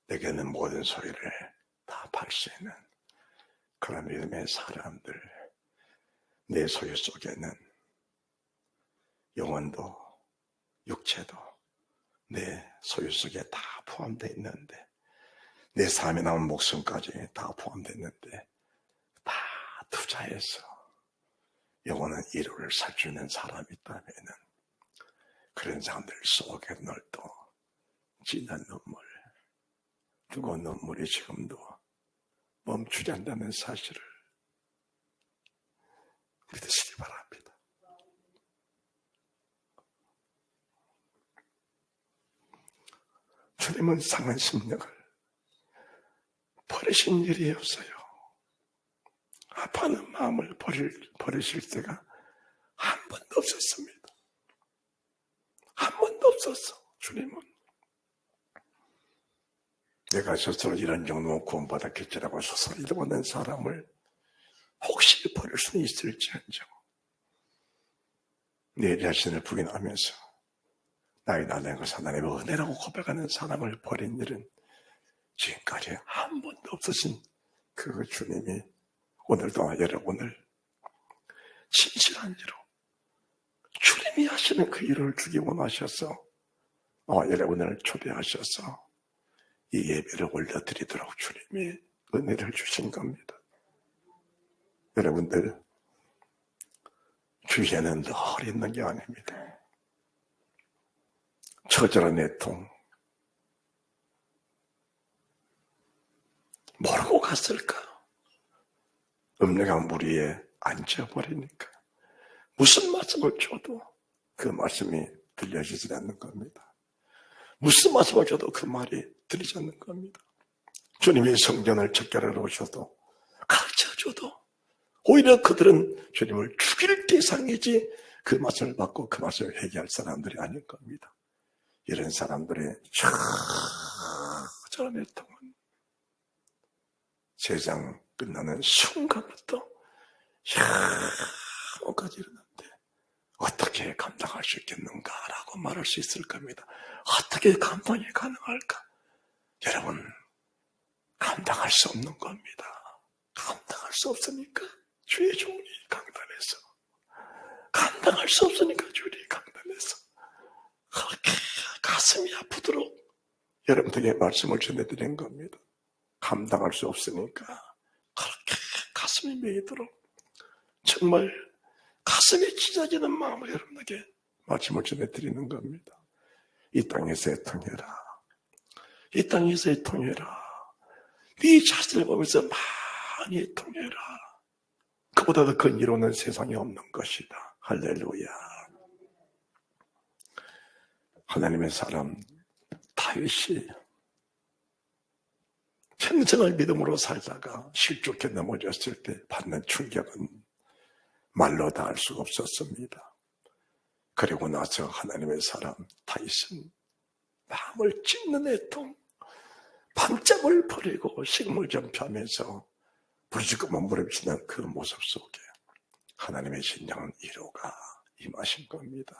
내게는 모든 소유를 다 팔 수 있는 그런 믿음의 사람들, 내 소유 속에는 영혼도 육체도 내 소유 속에 다 포함되어 있는데, 내 삶에 남은 목숨까지 다 포함되어 있는데 다 투자해서 영원한 위로를 살 수 있는 사람이 있다면은 그런 사람들 속에 널도 진한 눈물, 뜨거운 눈물이 지금도 멈추지 않는다는 사실을 믿으시기 바랍니다. 주님은 상한 심령을 버리신 일이 없어요. 아파하는 마음을 버리실 때가 한 번도 없었습니다. 한 번도 없었어. 주님은 내가 스스로 이런 정도 구원받았겠지라고 스스로 잃어버린 사람을 혹시 버릴 수는 있을지언정 내 자신을 부인하면서 나의 나된 것을 하나님의 은혜라고 고백하는 사람을 버린 일은 지금까지 한 번도 없으신 그 주님이 오늘도 여러분을 진실한 이로 주님이 하시는 그 일을 주기 원하셔서 여러분을 초대하셔서 이 예배를 올려드리도록 주님이 은혜를 주신 겁니다. 여러분들 주위에는 늘 있는 게 아닙니다. 처절한 애통 모르고 갔을까? 음녀가 물 위에 앉아버리니까 무슨 말씀을 줘도 그 말씀이 들려지지 않는 겁니다. 무슨 말씀을 줘도 그 말이 들리지 않는 겁니다. 주님의 성전을 적결하러 오셔도 가르쳐줘도 오히려 그들은 주님을 죽일 대상이지 그 말씀을 받고 그 말씀을 회개할 사람들이 아닐 겁니다. 이런 사람들의 처절한 애통은 세상 끝나는 순간부터 영원까지 일어났는데 어떻게 감당할 수 있겠는가라고 말할 수 있을 겁니다. 어떻게 감당이 가능할까? 여러분, 감당할 수 없는 겁니다. 감당할 수 없으니까 주의 종이 강단해서, 감당할 수 없으니까 주의 강단해서 그렇게 가슴이 아프도록 여러분들에게 말씀을 전해드린 겁니다. 감당할 수 없으니까 그렇게 가슴이 메이도록 정말 가슴이 찢어지는 마음으로 여러분에게 말씀을 전해드리는 겁니다. 이 땅에서 애통해라. 이 땅에서 애통해라. 네 자신을 보면서 많이 애통해라. 그보다 더 큰 위로는 세상에 없는 것이다. 할렐루야. 하나님의 사람 다윗이 평생을 믿음으로 살다가 실족해 넘어졌을 때 받는 충격은 말로 다 할 수가 없었습니다. 그리고 나서 하나님의 사람 다윗은 마음을 찢는 애통, 밤잠을 버리고 식물 전폐하면서 부르짖고 몸부림치는 그 모습 속에 하나님의 신령한 위로가 임하신 겁니다.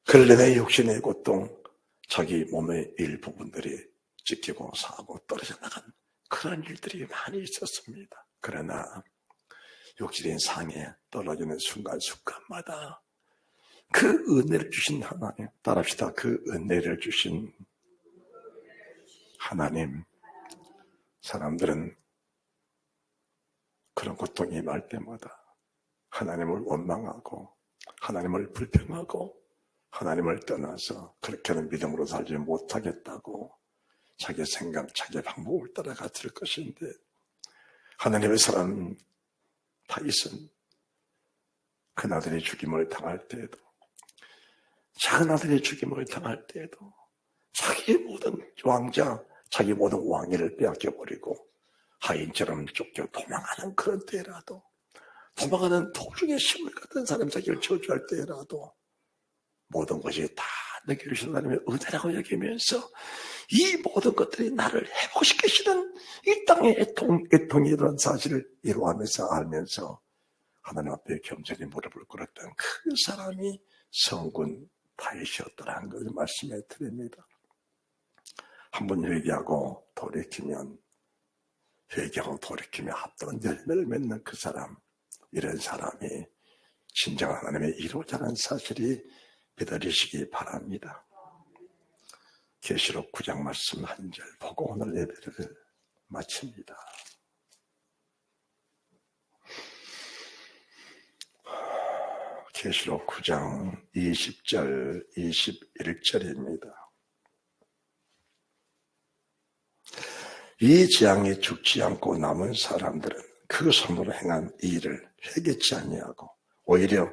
근련의 육신의 고통, 자기 몸의 일부분들이 찢기고 사고 떨어져 나간 그런 일들이 많이 있었습니다. 그러나 육신의 상에 떨어지는 순간순간마다 그 은혜를 주신 하나님, 따라합시다. 그 은혜를 주신 하나님. 사람들은 그런 고통이 임할 때마다 하나님을 원망하고 하나님을 불평하고 하나님을 떠나서 그렇게는 믿음으로 살지 못하겠다고 자기 생각, 자기 방법을 따라갔을 것인데, 하나님의 사람 다윗은 큰 아들의 죽임을 당할 때에도, 작은 아들의 죽임을 당할 때에도 자기 모든 왕자, 자기 모든 왕위를 빼앗겨버리고 하인처럼 쫓겨 도망하는 그런 때라도, 도망하는 도중에 심을 같은 사람 자기를 저주할 때라도 모든 것이 다 내게 주신 하나님의 은혜라고 여기면서 이 모든 것들이 나를 회복시키시는 이 땅의 애통이라는 사실을 이루어하면서 알면서 하나님 앞에 겸손히 무릎을 꿇었던 그 사람이 성군 다윗이었더라는 것을 말씀해 드립니다. 한번 회개하고 돌이키면, 회개하고 돌이키며 합당한 열매를 맺는 그 사람, 이런 사람이 진정한 하나님의 이루어자는 사실이 믿어지시기 바랍니다. 계시록 9장 말씀 한 절 보고 오늘 예배를 마칩니다. 계시록 9장 20절 21절입니다. 이 재앙에 죽지 않고 남은 사람들은 그 손으로 행한 이 일을 회개치 아니하고 오히려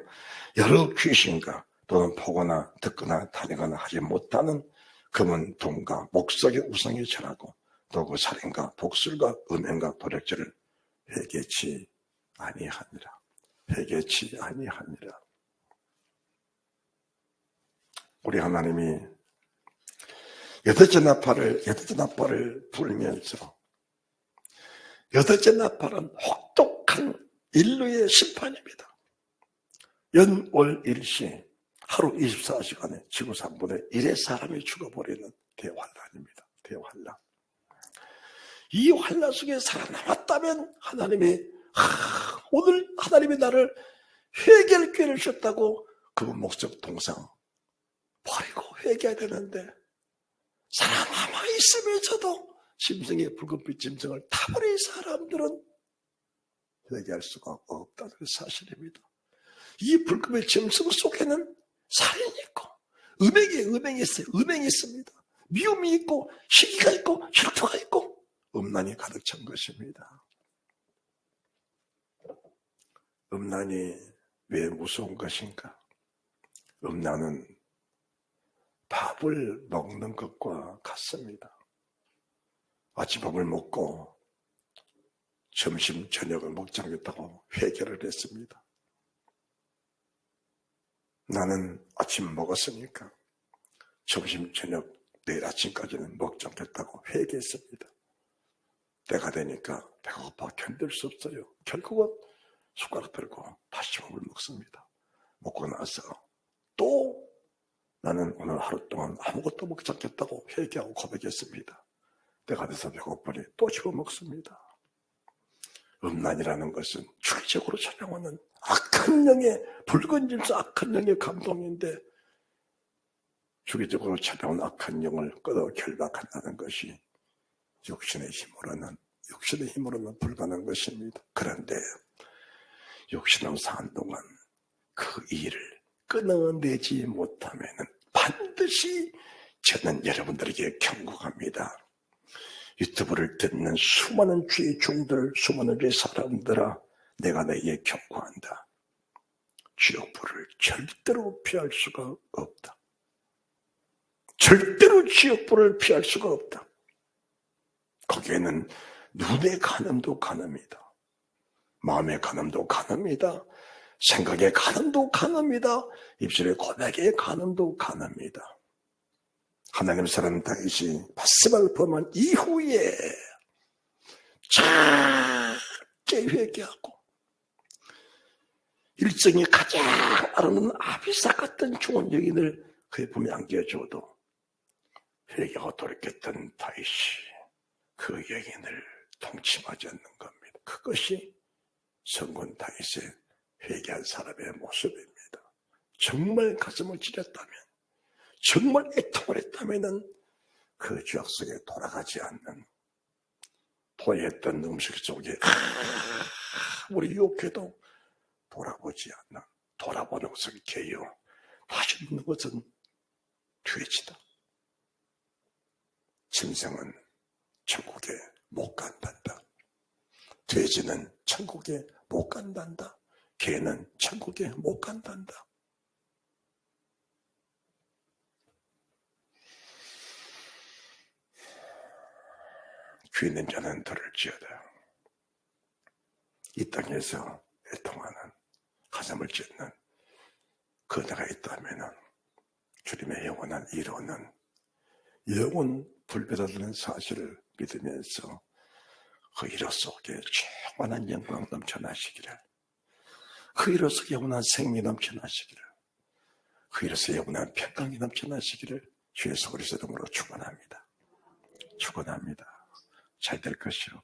여러 귀신과 또는 보거나 듣거나 다니거나 하지 못하는 금은 돈과 목석의 우상에 절하고 또 그 살인과 독술과 음행과 도력질을 회개치 아니하니라. 회개치 아니하니라. 우리 하나님이 여덟째 나팔을 불면서, 여덟째 나팔은 혹독한 인류의 심판입니다. 연월 일시 하루 24시간에 지구 3분의 1의 사람이 죽어버리는 대환란입니다. 대환란. 이 환란 속에 살아남았다면 하나님이 오늘 하나님이 나를 회개할 기회를 주셨다고 그 목적 동상 버리고 회개해야 되는데, 살아남아 있으면서도 짐승의 붉은빛 짐승을 타버린 사람들은 회개할 수가 없다는 사실입니다. 이 붉은빛 짐승 속에는 살인이 있고 음행이 있어요. 음행이 있습니다. 미움이 있고 시기가 있고 질투가 있고 음란이 가득 찬 것입니다. 음란이 왜 무서운 것인가? 음란은 밥을 먹는 것과 같습니다. 아침밥을 먹고 점심 저녁을 먹지 않겠다고 회개를 했습니다. 나는 아침 먹었으니까 점심 저녁 내일 아침까지는 먹지 않겠다고 회개했습니다. 때가 되니까 배가 고파 견딜 수 없어요. 결국은 숟가락 들고 다시 밥을 먹습니다. 먹고 나서 또 나는 오늘 하루 동안 아무것도 먹지 않겠다고 회개하고 고백했습니다. 때가 돼서 배고프니 또 집어 먹습니다. 음란이라는 것은 주기적으로 찾아오는 악한 영의, 붉은 짐승 악한 영의 감동인데, 주기적으로 찾아온 악한 영을 끊어 결박한다는 것이 육신의 힘으로는 불가능한 것입니다. 그런데 육신으로 사는 동안 그 일을 끊어내지 못하면은 반드시 저는 여러분들에게 경고합니다. 유튜브를 듣는 수많은 주의 종들, 수많은 주의 사람들아, 내가 너에게 경고한다. 지옥불을 절대로 피할 수가 없다. 절대로 지옥불을 피할 수가 없다. 거기에는 눈의 간음도 간음이다. 마음의 간음도 간음이다. 생각의 간음도 간음이다. 입술의 고백의 간음도 간음이다. 하나님 사람 다윗이 바세바를 범한 이후에 작게 회개하고 일정이 가장 아름다운 아비삭 같은 좋은 여인을 그의 품에 안겨줘도 회개하고 돌이켰던 다윗이 그 여인을 동침하지 않는 겁니다. 그것이 성군 다윗의 회개한 사람의 모습입니다. 정말 가슴을 찢었다면, 정말 애통을 했다면 그 죄악 속에 돌아가지 않는, 토해했던 음식 속에 우리 유혹해도 돌아보지 않는, 돌아보는 것은 개요, 다시 묻는 것은 죄지다. 짐승은 천국에 못 간단다. 돼지는 천국에 못 간단다. 개는 천국에 못 간단다. 귀 있는 자는 들을지어다. 이 땅에서 애통하는, 가슴을 찢는 그 은혜가 있다면 주님의 영원한 이루는 영원 불변하는 사실을 믿으면서 그 이로 속에 충만한 영광 넘쳐나시기를, 그 이로 속에 영원한 생미 넘쳐나시기를, 그 이로 속에 영원한 평강이 넘쳐나시기를 주의 예수 그리스도 이름으로 축원합니다. 축원합니다. 잘 될 것이요